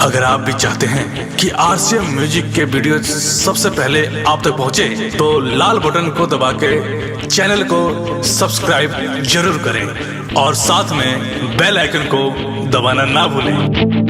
अगर आप भी चाहते हैं कि आरसीएम म्यूजिक के वीडियो सबसे पहले आप तक पहुंचे, तो लाल बटन को दबा के चैनल को सब्सक्राइब जरूर करें और साथ में बेल आइकन को दबाना ना भूलें।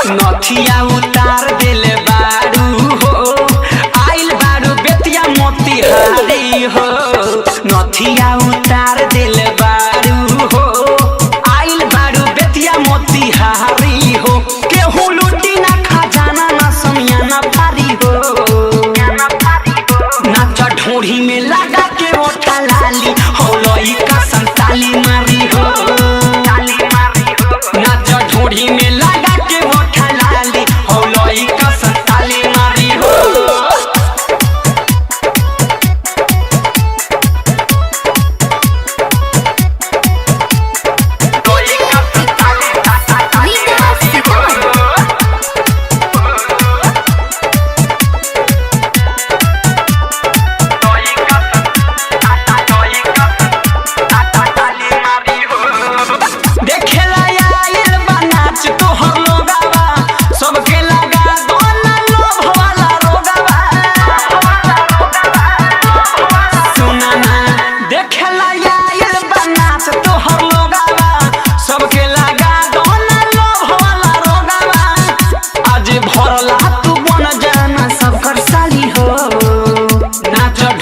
नथिया उतार देले बारू हो, आइल बारू बेतिया मोतिहारी हो। नथिया उतार देले बारू हो, आइल बारू बेतिया मोतिहारी हो। केहू लूटी ना खजाना ना समियाना भारी हो। नाचा ढोढ़ी में लगा के ओठा लाली हो, लइका संताली मारी हो। नाचा ढोढ़ी में लगा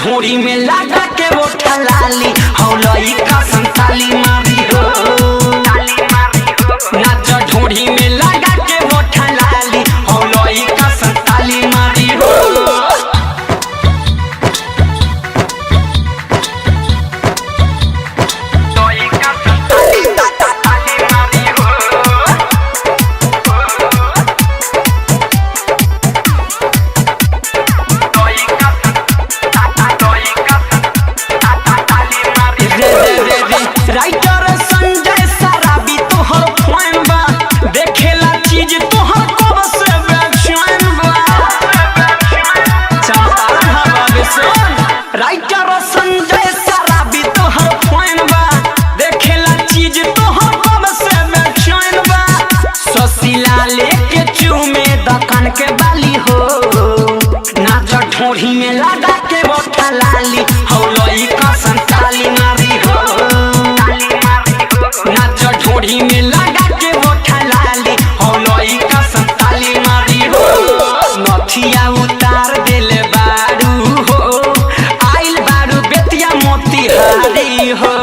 ढोरी में लगा के ओठा लाली हो, लइका संताली मारी हो। नाचा ढोरी में लगा के ओठा लाली हो, लइका संताली मारी हो। राइटर संजय सराबी तोहर फैन बा, देखेला चीज तोहर कब से बेचैन बा। चंपारण हवा बेसन। राइटर संजय सराबी तोहर फैन बा, देखेला चीज तोहर कब से बेचैन बा। ससीला लेके चूमे दकान के बाली हो, नाच ढोढ़ी में लगा के ओठा लाली हो, लइका संताली मारी हो। नाच ढोढ़ी में लगा के ओठा लाली हो, लइका संताली मारी हो। नथिया उतार देले बारू हो, आइल बारू बेतिया मोतिहारी हो।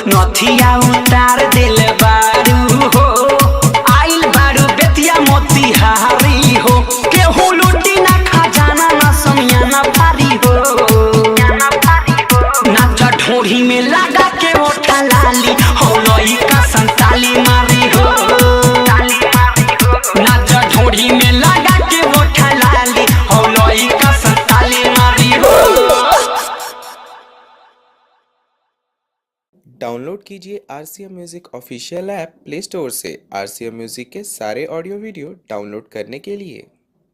नथिया उतार देले बारू हो, आइल बारू बेतिया मोतिहारी हो। केहू लूटी ना खजाना ना समियाना भारी हो। नाच ढोढ़ी में लगा के ओठा लाली हो, लइका संताली मारी हो। नाच ढोढ़ी में लगा के ओठा लाली हो, लइका संताली मारी हो। डाउनलोड कीजिए RCM music official app play store से। आरसीएम म्यूजिक के सारे ऑडियो वीडियो डाउनलोड करने के लिए